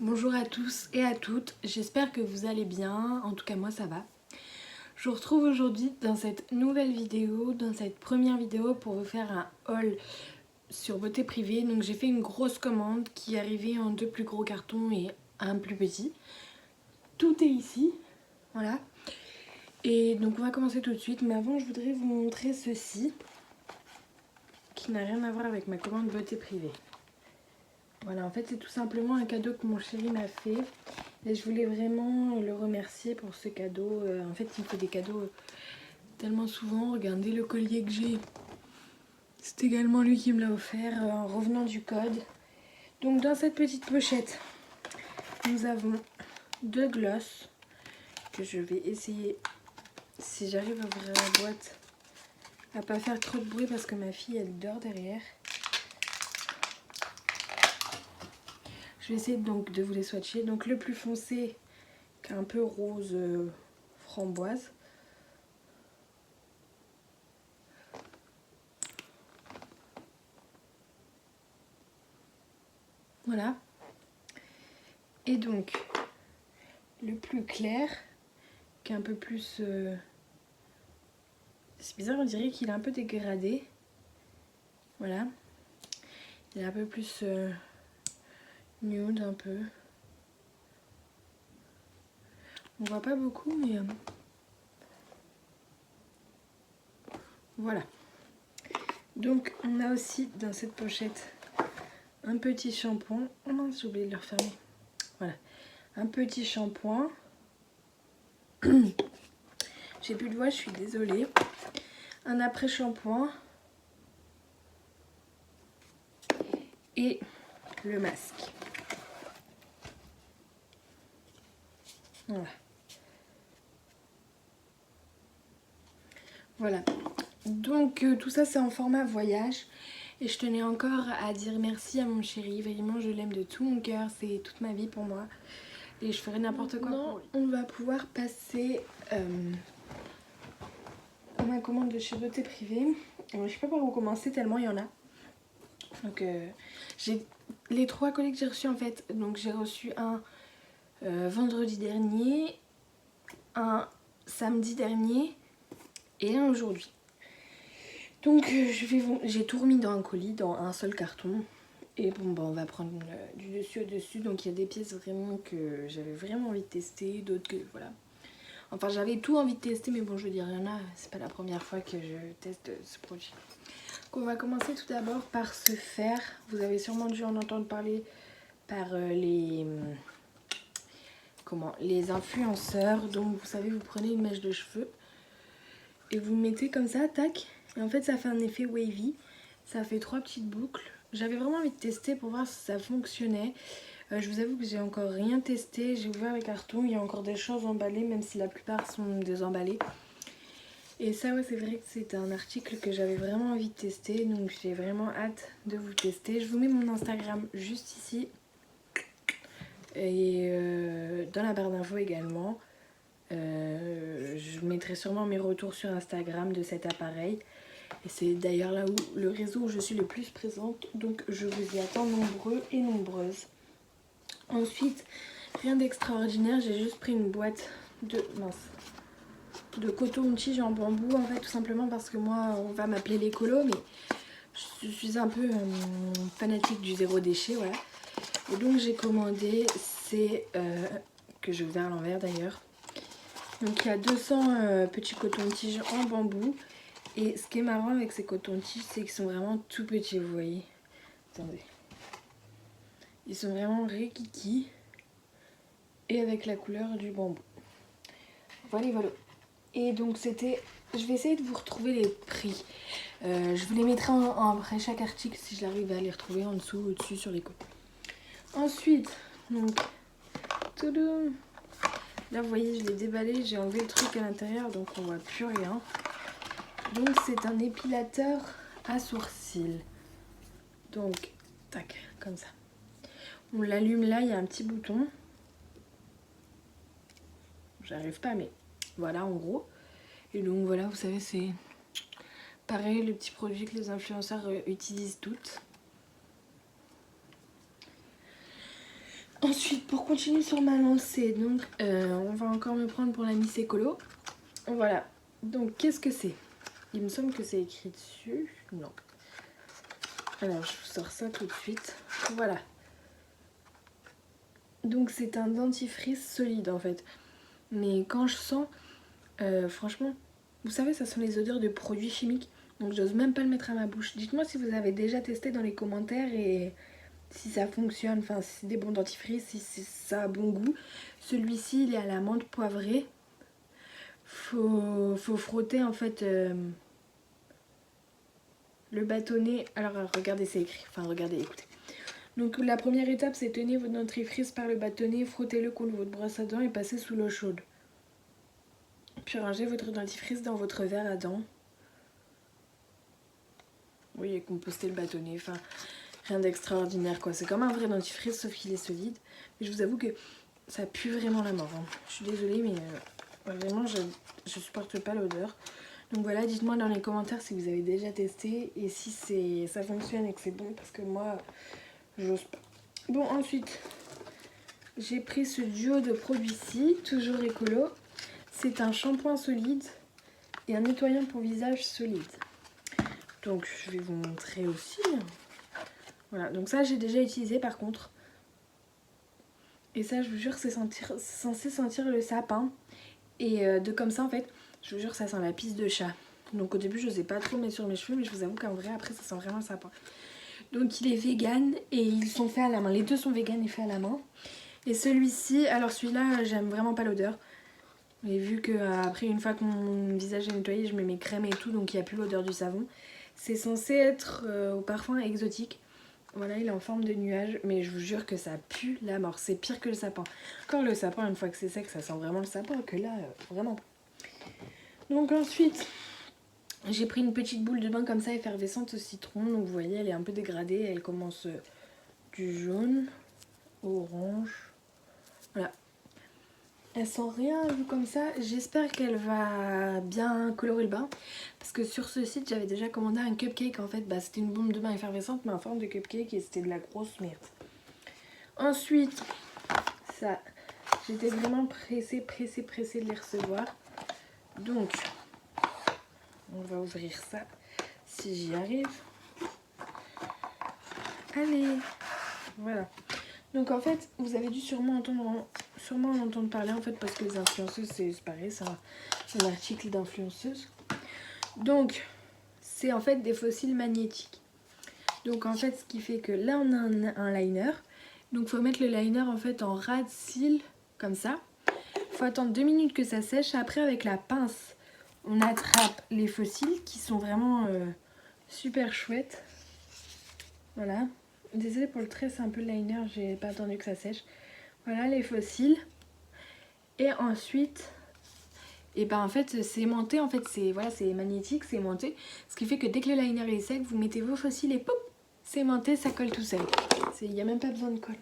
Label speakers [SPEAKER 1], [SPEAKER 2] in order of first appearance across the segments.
[SPEAKER 1] Bonjour à tous et à toutes, j'espère que vous allez bien, en tout cas moi ça va. Je vous retrouve aujourd'hui dans cette nouvelle vidéo, dans cette première vidéo pour vous faire un haul sur beauté privée. Donc j'ai fait une grosse commande qui est arrivée en 2 plus gros cartons et un plus petit. Tout est ici, voilà. Et donc on va commencer tout de suite, mais avant je voudrais vous montrer ceci qui n'a rien à voir avec ma commande beauté privée. Voilà, en fait c'est tout simplement un cadeau que mon chéri m'a fait et je voulais vraiment le remercier pour ce cadeau. En fait il me fait des cadeaux tellement souvent. Regardez le collier que j'ai, c'est également lui qui me l'a offert en revenant du code. Donc dans cette petite pochette nous avons 2 glosses que je vais essayer, si j'arrive à ouvrir la boîte, à pas faire trop de bruit parce que ma fille elle dort derrière. Je vais essayer donc de vous les swatcher. Donc le plus foncé qui est un peu rose framboise. Voilà. Et donc le plus clair qui est un peu plus... c'est bizarre, on dirait qu'il est un peu dégradé. Voilà. Il est un peu plus nude un peu. On voit pas beaucoup mais voilà. Donc on a aussi dans cette pochette un petit shampoing. Oh mince, j'ai oublié de le refermer. Voilà. Un petit shampoing. J'ai plus de voix, je suis désolée. Un après shampoing. Et le masque. Voilà. Voilà. Donc tout ça c'est en format voyage. Et je tenais encore à dire merci à mon chéri. Vraiment je l'aime de tout mon cœur. C'est toute ma vie pour moi. Et je ferai n'importe quoi pour lui. On va pouvoir passer à ma commande de chez Beauté Privée. Je sais pas par où commencer tellement il y en a. Donc j'ai les 3 colis que j'ai reçus en fait. Donc j'ai reçu un vendredi dernier, un samedi dernier et un aujourd'hui. Donc j'ai tout remis dans un colis, dans un seul carton. Et bon bah on va prendre du dessus au dessus. Donc il y a des pièces vraiment que j'avais vraiment envie de tester, d'autres que voilà. Enfin j'avais tout envie de tester mais bon je veux dire il y en a, c'est pas la première fois que je teste ce produit. Donc on va commencer tout d'abord par ce fer. Vous avez sûrement dû en entendre parler par les influenceurs. Donc vous savez, vous prenez une mèche de cheveux et vous mettez comme ça, tac, et en fait ça fait un effet wavy. Ça fait 3 petites boucles. J'avais vraiment envie de tester pour voir si ça fonctionnait. Je vous avoue que j'ai encore rien testé. J'ai ouvert les cartons, il y a encore des choses emballées, même si la plupart sont désemballées. Et ça, ouais, c'est vrai que c'est un article que j'avais vraiment envie de tester. Donc j'ai vraiment hâte de vous tester. Je vous mets mon Instagram juste ici. Et dans la barre d'infos également. Je mettrai sûrement mes retours sur Instagram de cet appareil. Et c'est d'ailleurs là où le réseau où je suis le plus présente. Donc je vous y attends nombreux et nombreuses. Ensuite, rien d'extraordinaire. J'ai juste pris une boîte de coton-tige en bambou. En fait, tout simplement parce que moi, on va m'appeler l'écolo. Mais je suis un peu fanatique du zéro déchet. Voilà. Et donc j'ai commandé ces... que je vais à l'envers d'ailleurs. Donc il y a 200 petits cotons-tiges en bambou. Et ce qui est marrant avec ces cotons-tiges, c'est qu'ils sont vraiment tout petits, vous voyez. Attendez. Ils sont vraiment rikiki. Et avec la couleur du bambou. Voilà, voilà. Et donc c'était... Je vais essayer de vous retrouver les prix. Je vous les mettrai après chaque article si j'arrive à les retrouver en dessous, au-dessus, sur les côtés. Ensuite, donc... Toudoum. Là, vous voyez, je l'ai déballé, j'ai enlevé le truc à l'intérieur, donc on voit plus rien. Donc, c'est un épilateur à sourcils. Donc, tac, comme ça. On l'allume là, il y a un petit bouton. J'arrive pas, mais voilà, en gros. Et donc, voilà, vous savez, c'est pareil, le petit produit que les influenceurs utilisent toutes. Ensuite, pour continuer sur ma lancée, donc on va encore me prendre pour la Miss Écolo. Voilà, donc qu'est-ce que c'est? Il me semble que c'est écrit dessus. Non. Alors, je vous sors ça tout de suite. Voilà. Donc c'est un dentifrice solide en fait. Mais quand je sens, franchement, vous savez, ça sent les odeurs de produits chimiques. Donc j'ose même pas le mettre à ma bouche. Dites-moi si vous avez déjà testé dans les commentaires et si ça fonctionne. Enfin, si c'est des bons dentifrices, si ça a bon goût. Celui-ci, il est à la menthe poivrée. Faut frotter en fait le bâtonnet. Alors regardez, c'est écrit. Enfin, regardez, écoutez. Donc la première étape, c'est tenir votre dentifrice par le bâtonnet, frottez-le contre votre brosse à dents et passez sous l'eau chaude. Puis rangez votre dentifrice dans votre verre à dents. Oui, et compostez le bâtonnet. Enfin, rien d'extraordinaire quoi. C'est comme un vrai dentifrice sauf qu'il est solide. Mais je vous avoue que ça pue vraiment la mort. Hein. Je suis désolée mais vraiment je supporte pas l'odeur. Donc voilà, dites-moi dans les commentaires si vous avez déjà testé et si ça fonctionne et que c'est bon parce que moi, j'ose pas. Bon, ensuite, j'ai pris ce duo de produits-ci, toujours écolo. C'est un shampoing solide et un nettoyant pour visage solide. Donc je vais vous montrer aussi. Voilà, donc ça j'ai déjà utilisé par contre. Et ça je vous jure c'est censé sentir le sapin. Et de comme ça en fait, je vous jure ça sent la pisse de chat. Donc au début je n'osais pas trop mettre sur mes cheveux, mais je vous avoue qu'en vrai après ça sent vraiment le sapin. Donc il est vegan et ils sont faits à la main. Les deux sont vegan et faits à la main. Et celui-ci, alors celui-là j'aime vraiment pas l'odeur. Mais vu que après une fois que mon visage est nettoyé, je mets mes crèmes et tout, donc il n'y a plus l'odeur du savon. C'est censé être au parfum exotique. Voilà, il est en forme de nuage, mais je vous jure que ça pue la mort. C'est pire que le sapin. Encore le sapin, une fois que c'est sec, ça sent vraiment le sapin, que là, vraiment. Donc ensuite, j'ai pris une petite boule de bain comme ça, effervescente au citron. Donc vous voyez, elle est un peu dégradée. Elle commence du jaune au orange. Voilà. Elle sent rien vu comme ça. J'espère qu'elle va bien colorer le bain. Parce que sur ce site, j'avais déjà commandé un cupcake. En fait, c'était une bombe de bain effervescente, mais en forme de cupcake. Et c'était de la grosse merde. Ensuite, ça, j'étais vraiment pressée de les recevoir. Donc, on va ouvrir ça si j'y arrive. Allez, voilà. Donc en fait, vous avez dû sûrement en entendre parler en fait parce que les influenceuses, c'est pareil, c'est un article d'influenceuse. Donc, c'est en fait des fossiles magnétiques. Donc en fait, ce qui fait que là, on a un liner. Donc, il faut mettre le liner en fait en ras de cils, comme ça. Il faut attendre 2 minutes que ça sèche. Après, avec la pince, on attrape les fossiles qui sont vraiment super chouettes. Voilà. Désolée pour le trait, c'est un peu le liner, j'ai pas attendu que ça sèche. Voilà les fossiles. Et ensuite, et ben en fait c'est aimanté, en fait c'est voilà, c'est magnétique, c'est aimanté. Ce qui fait que dès que le liner est sec, vous mettez vos fossiles et pop, c'est aimanté, ça colle tout seul. Il n'y a même pas besoin de colle.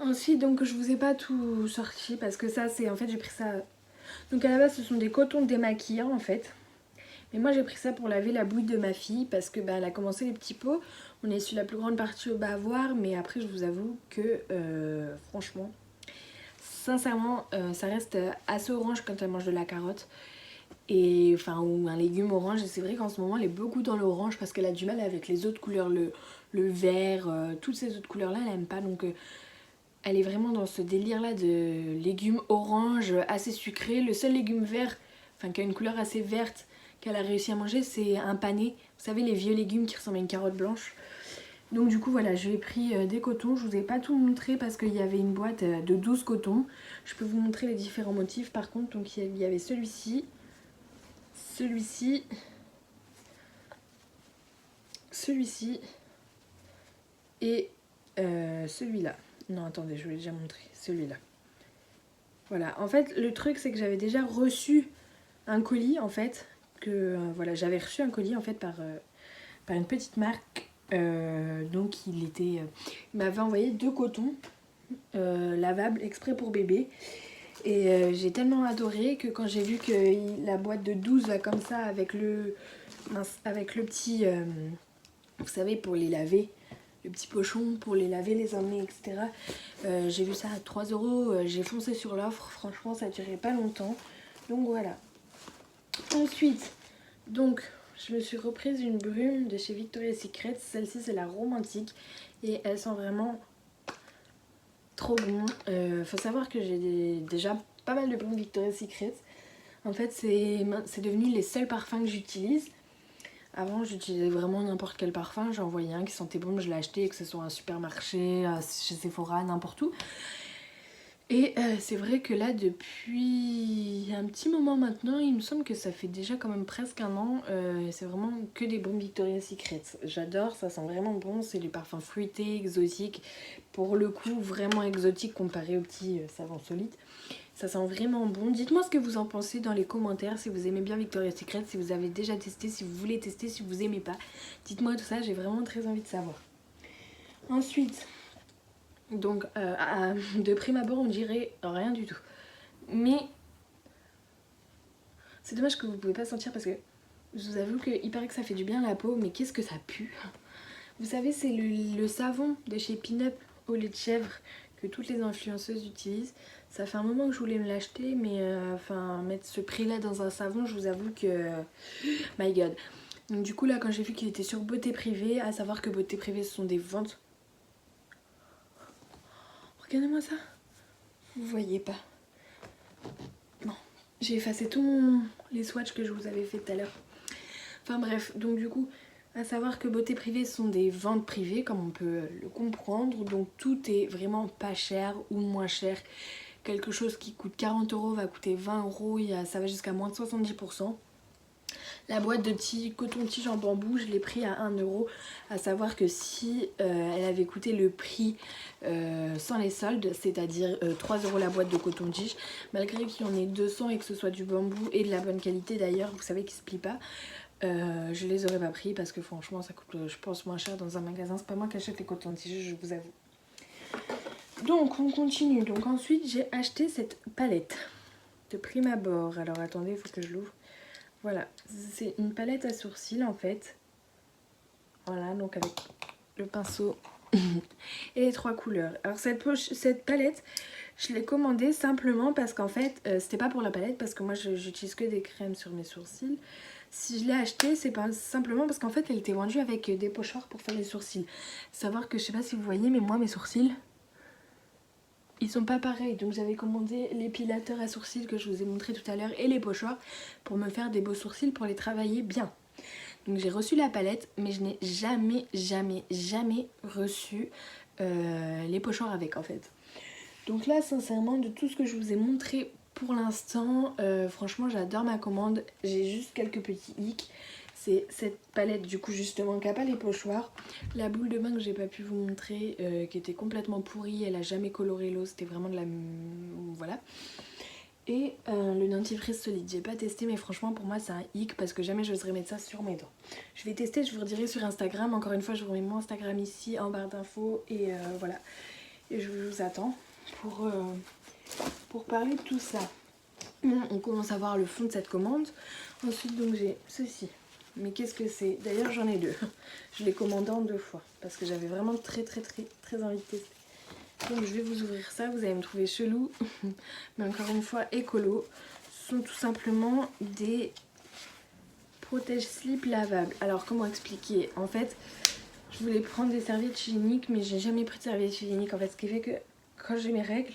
[SPEAKER 1] Ensuite, donc je vous ai pas tout sorti parce que ça c'est en fait j'ai pris ça. Donc à la base ce sont des cotons démaquillants en fait. Mais moi j'ai pris ça pour laver la bouille de ma fille parce que elle a commencé les petits pots. On est sur la plus grande partie au bavoir, mais après je vous avoue que franchement, sincèrement, ça reste assez orange quand elle mange de la carotte. Et enfin, ou un légume orange. Et c'est vrai qu'en ce moment elle est beaucoup dans l'orange parce qu'elle a du mal avec les autres couleurs, le vert, toutes ces autres couleurs là elle aime pas. Donc elle est vraiment dans ce délire là de légumes orange assez sucrés. Le seul légume vert, enfin qui a une couleur assez verte, qu'elle a réussi à manger, c'est un pané. Vous savez, les vieux légumes qui ressemblent à une carotte blanche. Donc du coup, voilà, je lui ai pris des cotons. Je vous ai pas tout montré parce qu'il y avait une boîte de 12 cotons. Je peux vous montrer les différents motifs par contre. Donc il y avait celui-ci, celui-ci, celui-ci et celui-là. Non, attendez, je vous l'ai déjà montré. Celui-là. Voilà, en fait, le truc, c'est que j'avais déjà reçu un colis, en fait. Voilà, j'avais reçu un colis, en fait, par une petite marque. Donc, il m'avait envoyé 2 cotons lavables exprès pour bébé. Et j'ai tellement adoré que quand j'ai vu que la boîte de 12, là, comme ça, avec le petit... vous savez, pour les laver... le petit pochon pour les laver, les emmener, etc. J'ai vu ça à 3 €, j'ai foncé sur l'offre, franchement ça durait pas longtemps. Donc voilà. Ensuite, donc je me suis reprise une brume de chez Victoria's Secret. Celle-ci c'est la romantique et elle sent vraiment trop bon. Faut savoir que j'ai déjà pas mal de brumes Victoria's Secret. En fait c'est devenu les seuls parfums que j'utilise. Avant j'utilisais vraiment n'importe quel parfum, j'en voyais un qui sentait bon, je l'ai acheté, que ce soit à un supermarché, chez Sephora, n'importe où. Et c'est vrai que là depuis un petit moment maintenant, il me semble que ça fait déjà quand même presque un an, c'est vraiment que des baumes Victoria's Secret. J'adore, ça sent vraiment bon, c'est des parfums fruités, exotiques, pour le coup vraiment exotiques comparé aux petits savons solides. Ça sent vraiment bon. Dites-moi ce que vous en pensez dans les commentaires, si vous aimez bien Victoria's Secret, si vous avez déjà testé, si vous voulez tester, si vous aimez pas. Dites-moi tout ça, j'ai vraiment très envie de savoir. Ensuite, donc de prime abord on dirait rien du tout. Mais c'est dommage que vous pouvez pas sentir parce que je vous avoue qu'il paraît que ça fait du bien à la peau, mais qu'est-ce que ça pue. Vous savez, c'est le savon de chez Pin-Up au lait de chèvre que toutes les influenceuses utilisent. Ça fait un moment que je voulais me l'acheter, mais enfin mettre ce prix là dans un savon, je vous avoue que my god. Donc du coup là quand j'ai vu qu'il était sur Beauté Privée, à savoir que Beauté Privée ce sont des ventes. Regardez-moi ça. Vous voyez pas. Bon, j'ai effacé tous les swatchs que je vous avais fait tout à l'heure. Enfin bref, donc du coup, à savoir que Beauté Privée sont des ventes privées, comme on peut le comprendre. Donc tout est vraiment pas cher ou moins cher. Quelque chose qui coûte 40 € va coûter 20 €, ça va jusqu'à moins de 70%. La boîte de petits coton-tige en bambou, je l'ai pris à 1 €. À savoir que si elle avait coûté le prix sans les soldes, c'est-à-dire 3 € la boîte de coton-tige, malgré qu'il y en ait 200 et que ce soit du bambou et de la bonne qualité d'ailleurs, vous savez qu'il se plie pas, je les aurais pas pris parce que franchement ça coûte je pense moins cher dans un magasin. C'est pas moi qui achète les cotons-tiges, je vous avoue. Donc on continue. Donc ensuite j'ai acheté cette palette de prime abord. Alors attendez, il faut que je l'ouvre. Voilà, c'est une palette à sourcils en fait. Voilà, donc avec le pinceau et les 3 couleurs. Alors cette palette, je l'ai commandée simplement parce qu'en fait, c'était pas pour la palette parce que moi j'utilise que des crèmes sur mes sourcils. Si je l'ai achetée, c'est pas simplement parce qu'en fait elle était vendue avec des pochoirs pour faire les sourcils. Savoir que je sais pas si vous voyez, mais moi mes sourcils, ils sont pas pareils. Donc j'avais commandé l'épilateur à sourcils que je vous ai montré tout à l'heure et les pochoirs pour me faire des beaux sourcils, pour les travailler bien. Donc j'ai reçu la palette, mais je n'ai jamais reçu les pochoirs avec en fait. Donc là sincèrement, de tout ce que je vous ai montré pour l'instant, franchement j'adore ma commande. J'ai juste quelques petits hicks. C'est cette palette du coup justement qui n'a pas les pochoirs. La boule de bain que j'ai pas pu vous montrer, qui était complètement pourrie, elle a jamais coloré l'eau, c'était vraiment de la... voilà. Et le dentifrice solide, j'ai pas testé mais franchement pour moi c'est un hic parce que jamais j'oserais mettre ça sur mes dents. Je vais tester, je vous redirai sur Instagram. Encore une fois je vous remets mon Instagram ici en barre d'infos et voilà. Et je vous attends pour parler de tout ça. On commence à voir le fond de cette commande. Ensuite donc j'ai ceci. Mais qu'est-ce que c'est? D'ailleurs j'en ai deux. Je l'ai commandé en 2 fois parce que j'avais vraiment très envie de tester. Donc je vais vous ouvrir ça, vous allez me trouver chelou, mais encore une fois écolo. Ce sont tout simplement des protège-slip lavables. Alors comment expliquer? En fait, je voulais prendre des serviettes hygiéniques, mais j'ai jamais pris de serviettes hygiéniques. En fait, ce qui fait que quand j'ai mes règles,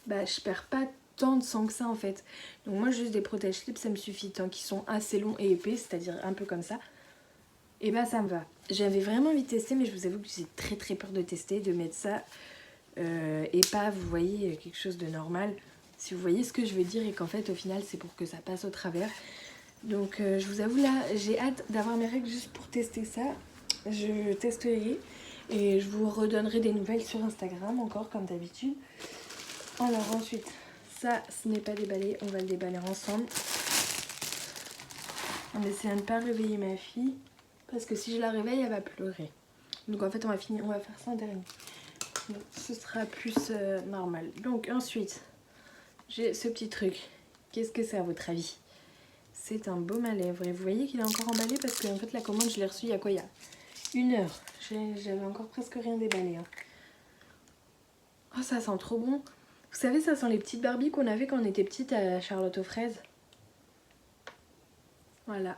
[SPEAKER 1] bah je perds pas tant de sang que ça en fait. Donc moi juste des protège-slip ça me suffit tant qu'ils sont assez longs et épais, c'est-à-dire un peu comme ça. Et bah ça me va. J'avais vraiment envie de tester, mais je vous avoue que j'ai très peur de tester, de mettre ça et pas, vous voyez, quelque chose de normal. Si vous voyez ce que je veux dire et qu'en fait au final c'est pour que ça passe au travers. Donc je vous avoue là, j'ai hâte d'avoir mes règles juste pour tester ça. Je testerai et je vous redonnerai des nouvelles sur Instagram encore comme d'habitude. Alors ensuite, ça ce n'est pas déballé, on va le déballer ensemble. On essaie de ne pas réveiller ma fille parce que si je la réveille elle va pleurer. Donc en fait on va faire ça en dernier. Donc, ce sera plus normal. Donc ensuite, j'ai ce petit truc. Qu'est-ce que c'est à votre avis? C'est un baume à lèvres. Et vous voyez qu'il est encore emballé parce que en fait la commande je l'ai reçue il y a quoi? Il 1 heure. J'avais encore presque rien déballé. Hein. Oh, ça sent trop bon. Vous savez, ça sent les petites Barbies qu'on avait quand on était petite à Charlotte aux fraises. Voilà.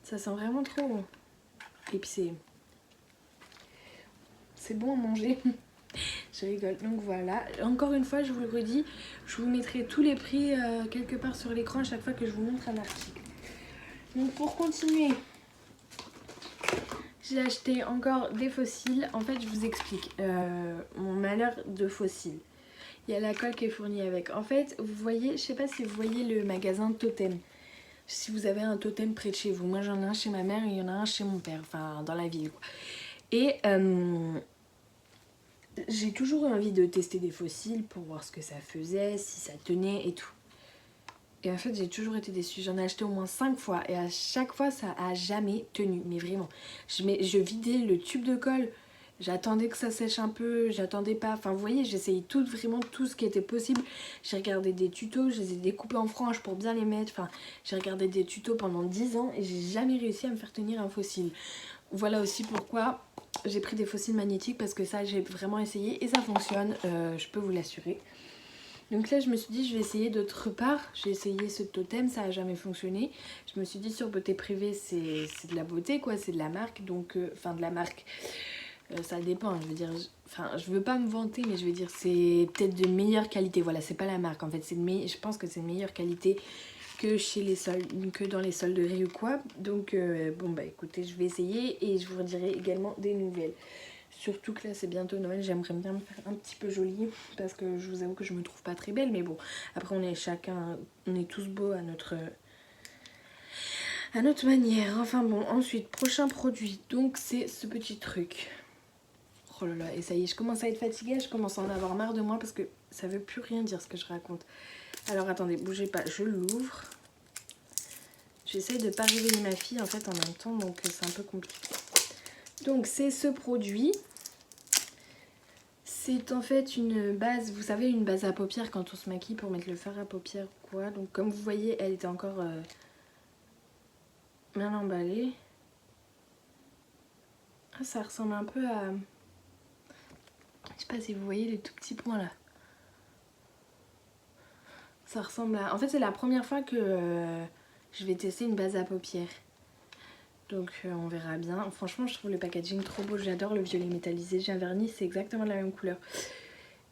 [SPEAKER 1] Ça sent vraiment trop bon. Et puis c'est bon à manger. Je rigole. Donc voilà. Encore une fois, je vous le redis, je vous mettrai tous les prix quelque part sur l'écran à chaque fois que je vous montre un article. Donc pour continuer, j'ai acheté encore des fossiles. En fait, je vous explique mon malheur de fossiles. Il y a la colle qui est fournie avec. En fait, vous voyez, je sais pas si vous voyez le magasin Totem. Si vous avez un totem près de chez vous. Moi, j'en ai un chez ma mère et il y en a un chez mon père. Enfin, dans la ville, quoi. Et j'ai toujours eu envie de tester des fossiles pour voir ce que ça faisait, si ça tenait et tout. Et en fait, j'ai toujours été déçue. J'en ai acheté au moins 5 fois. Et à chaque fois, ça a jamais tenu. Mais vraiment. Je vidais le tube de colle. J'attendais que ça sèche un peu. J'attendais pas. Enfin, vous voyez, j'essayais vraiment tout ce qui était possible. J'ai regardé des tutos. Je les ai découpés en franges pour bien les mettre. Enfin, j'ai regardé des tutos pendant 10 ans. Et j'ai jamais réussi à me faire tenir un fossile. Voilà aussi pourquoi j'ai pris des fossiles magnétiques. Parce que ça, j'ai vraiment essayé. Et ça fonctionne. Je peux vous l'assurer. Donc là je me suis dit je vais essayer d'autre part. J'ai essayé ce totem, ça a jamais fonctionné. Je me suis dit sur beauté privée c'est de la beauté quoi, c'est de la marque. Donc enfin de la marque, ça dépend, je veux dire, je veux pas me vanter mais je veux dire c'est peut-être de meilleure qualité. Voilà, c'est pas la marque en fait, je pense que c'est de meilleure qualité que chez les soldes, que dans les solderies ou quoi. Donc bon bah écoutez, je vais essayer et je vous redirai également des nouvelles. Surtout que là c'est bientôt Noël, j'aimerais bien me faire un petit peu jolie parce que je vous avoue que je me trouve pas très belle, mais bon, après on est tous beaux à notre manière. Enfin bon, ensuite, prochain produit, donc c'est ce petit truc. Oh là là, et ça y est, je commence à être fatiguée, je commence à en avoir marre de moi parce que ça veut plus rien dire ce que je raconte. Alors attendez, bougez pas, je l'ouvre. J'essaye de pas réveiller ma fille en fait en même temps, donc c'est un peu compliqué. Donc c'est ce produit. C'est en fait une base, vous savez, une base à paupières quand on se maquille pour mettre le fard à paupières ou quoi. Donc comme vous voyez, elle était encore bien emballée. Ah, ça ressemble un peu à... Je sais pas si vous voyez les tout petits points là. Ça ressemble à... En fait, c'est la première fois que je vais tester une base à paupières. Donc on verra bien. Franchement, je trouve le packaging trop beau. J'adore le violet métallisé. J'ai un vernis, c'est exactement la même couleur.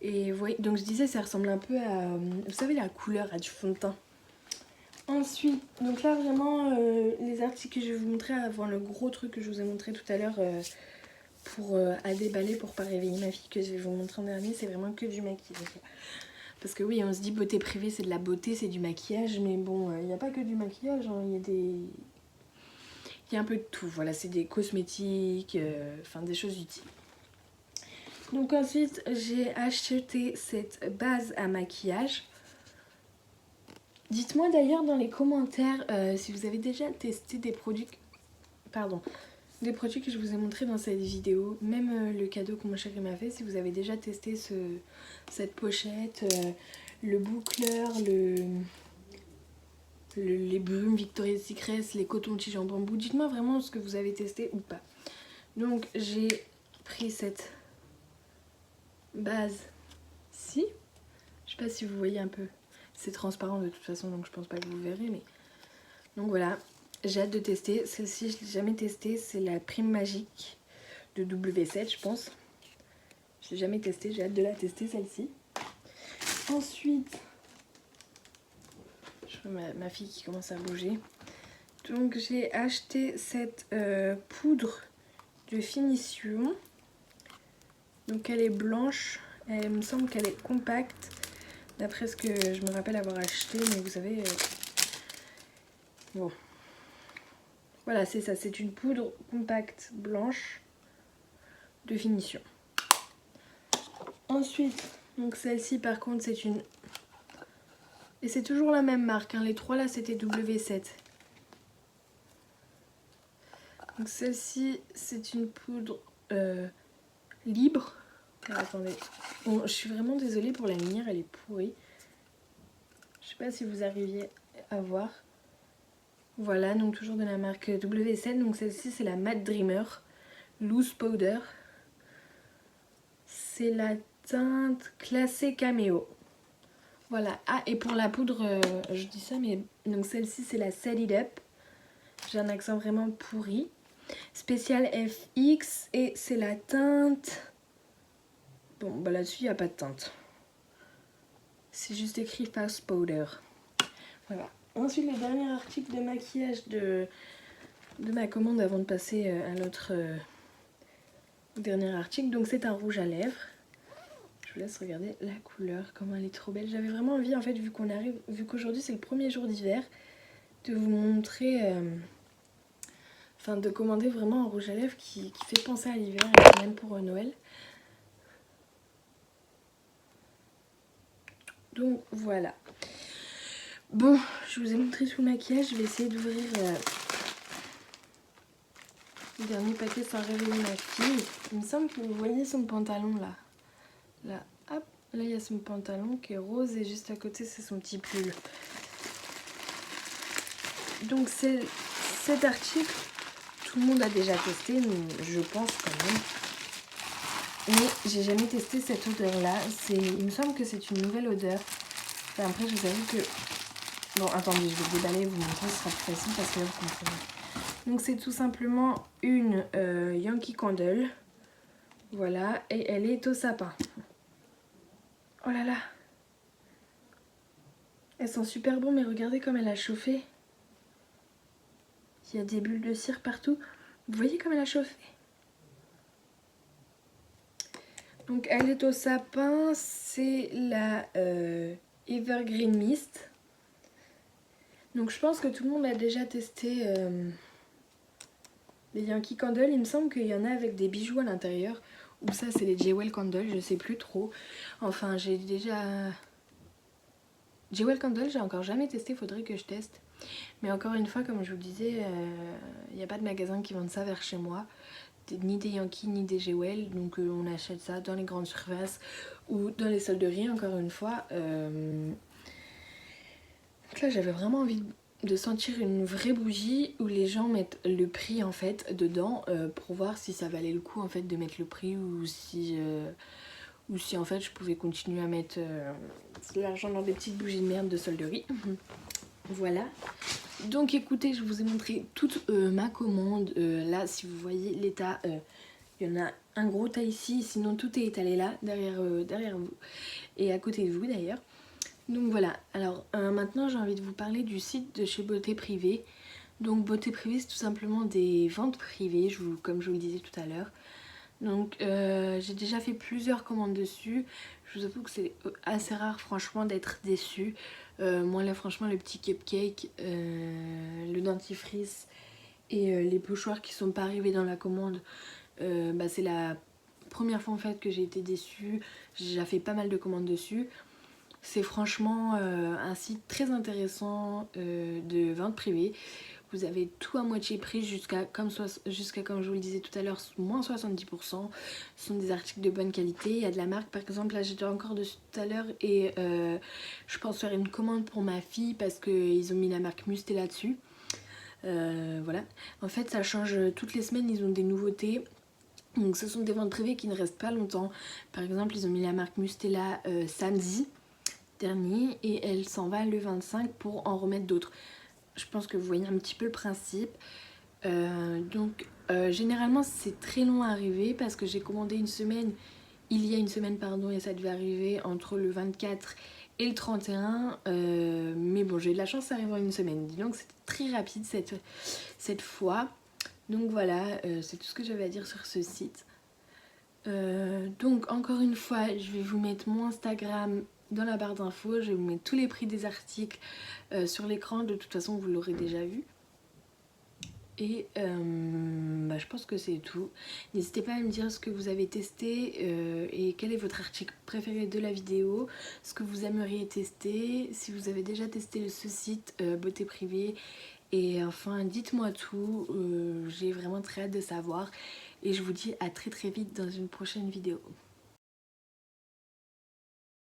[SPEAKER 1] Et vous voyez, donc je disais, ça ressemble un peu à... Vous savez, la couleur à du fond de teint. Ensuite, donc là vraiment, les articles que je vais vous montrer avant le gros truc que je vous ai montré tout à l'heure pour à déballer pour pas réveiller ma fille que je vais vous montrer en dernier, c'est vraiment que du maquillage. Parce que oui, on se dit beauté privée, c'est de la beauté, c'est du maquillage, mais bon, il n'y a pas que du maquillage, hein, il y a un peu de tout. Voilà, c'est des cosmétiques, enfin des choses utiles. Donc ensuite, j'ai acheté cette base à maquillage. Dites-moi d'ailleurs dans les commentaires si vous avez déjà testé des produits... Pardon. Des produits que je vous ai montrés dans cette vidéo. Même le cadeau que mon chéri m'a fait. Si vous avez déjà testé cette pochette, le boucleur, les brumes Victoria's Secret, les cotons-tiges en bambou. Dites-moi vraiment ce que vous avez testé ou pas. Donc j'ai pris cette base-ci. Je sais pas si vous voyez un peu. C'est transparent de toute façon, donc je pense pas que vous verrez. Mais... Donc voilà, j'ai hâte de tester. Celle-ci, je l'ai jamais testée. C'est la Prime Magique de W7, je pense. Je l'ai jamais testée. J'ai hâte de la tester, celle-ci. Ensuite, je vois ma fille qui commence à bouger. Donc j'ai acheté cette poudre de finition. Donc elle est blanche. Elle me semble qu'elle est compacte. D'après ce que je me rappelle avoir acheté, mais vous savez... Bon. Voilà, c'est ça. C'est une poudre compacte blanche de finition. Ensuite, donc celle-ci par contre, c'est une... Et c'est toujours la même marque. Hein. Les trois là, c'était W7. Donc celle-ci, c'est une poudre libre. Alors, attendez. Bon, je suis vraiment désolée pour la lumière, elle est pourrie. Je sais pas si vous arriviez à voir. Voilà, donc toujours de la marque WSN. Donc celle-ci c'est la Matte Dreamer Loose Powder. C'est la teinte classée Cameo. Voilà. Ah, et pour la poudre, je dis ça, mais donc celle-ci c'est la Set It Up. J'ai un accent vraiment pourri. Spécial FX et c'est la teinte... Bon, bah là-dessus il n'y a pas de teinte. C'est juste écrit Fast Powder. Voilà. Ensuite, le dernier article de maquillage de ma commande avant de passer à l'autre dernier article. Donc c'est un rouge à lèvres. Je vous laisse regarder la couleur, comment elle est trop belle. J'avais vraiment envie en fait, vu qu'aujourd'hui c'est le premier jour d'hiver, de vous montrer, enfin de commander vraiment un rouge à lèvres qui fait penser à l'hiver et même pour Noël. Donc voilà. Bon, je vous ai montré tout le maquillage, je vais essayer d'ouvrir le dernier paquet sans réveiller ma fille. Il me semble que vous voyez son pantalon là. Là, hop, là il y a son pantalon qui est rose et juste à côté c'est son petit pull. Donc cet article, tout le monde a déjà testé, je pense quand même. Mais j'ai jamais testé cette odeur là. Il me semble que c'est une nouvelle odeur. Et après je vous avoue que... Bon attendez, je vais déballer, vous montrer, ce sera plus facile parce que là vous comprenez. Donc c'est tout simplement une Yankee Candle. Voilà, et elle est au sapin. Oh là là! Elles sont super bonnes, mais regardez comme elle a chauffé. Il y a des bulles de cire partout. Vous voyez comme elle a chauffé? Donc elle est au sapin, c'est la Evergreen Mist. Donc je pense que tout le monde a déjà testé les Yankee Candle. Il me semble qu'il y en a avec des bijoux à l'intérieur. Ou ça c'est les Jewel Candle, je sais plus trop. Enfin j'ai déjà... Jewel Candle j'ai encore jamais testé, faudrait que je teste. Mais encore une fois, comme je vous le disais, il n'y a pas de magasin qui vendent ça vers chez moi. Ni des Yankee ni des Jewel, donc on achète ça dans les grandes surfaces ou dans les solderies encore une fois. Donc là j'avais vraiment envie de sentir une vraie bougie où les gens mettent le prix en fait dedans pour voir si ça valait le coup en fait de mettre le prix ou si en fait je pouvais continuer à mettre l'argent dans des petites bougies de merde de solderie. Voilà. Donc écoutez, je vous ai montré toute ma commande. Là, si vous voyez l'état, il y en a un gros tas ici, sinon tout est étalé là, derrière vous, et à côté de vous d'ailleurs. Donc voilà, alors maintenant j'ai envie de vous parler du site de chez Beauté Privée. Donc Beauté Privée, c'est tout simplement des ventes privées, comme je vous le disais tout à l'heure. Donc j'ai déjà fait plusieurs commandes dessus. Je vous avoue que c'est assez rare franchement d'être déçue. Moi là franchement le petit cupcake, le dentifrice et les pochoirs qui sont pas arrivés dans la commande, c'est la première fois en fait que j'ai été déçue. J'ai déjà fait pas mal de commandes dessus. C'est franchement un site très intéressant de vente privée. Vous avez tout à moitié prix jusqu'à comme je vous le disais tout à l'heure, moins 70%. Ce sont des articles de bonne qualité. Il y a de la marque, par exemple, là j'étais encore dessus tout à l'heure et je pense faire une commande pour ma fille parce qu'ils ont mis la marque Musté là-dessus. Voilà. En fait, ça change toutes les semaines, ils ont des nouveautés. Donc ce sont des ventes privées qui ne restent pas longtemps. Par exemple, ils ont mis la marque Mustela samedi dernier et elle s'en va le 25 pour en remettre d'autres. Je pense que vous voyez un petit peu le principe. Généralement c'est très long à arriver parce que j'ai commandé il y a une semaine et ça devait arriver entre le 24 et le 31. Mais bon, j'ai eu de la chance, ça arrive en une semaine. Donc c'était très rapide cette fois. Donc voilà, c'est tout ce que j'avais à dire sur ce site. Donc encore une fois, je vais vous mettre mon Instagram dans la barre d'infos, je vais vous mettre tous les prix des articles sur l'écran, de toute façon vous l'aurez déjà vu. Et je pense que c'est tout. N'hésitez pas à me dire ce que vous avez testé et quel est votre article préféré de la vidéo, ce que vous aimeriez tester, si vous avez déjà testé ce site Beauté Privée. Et enfin, dites-moi tout, j'ai vraiment très hâte de savoir. Et je vous dis à très très vite dans une prochaine vidéo.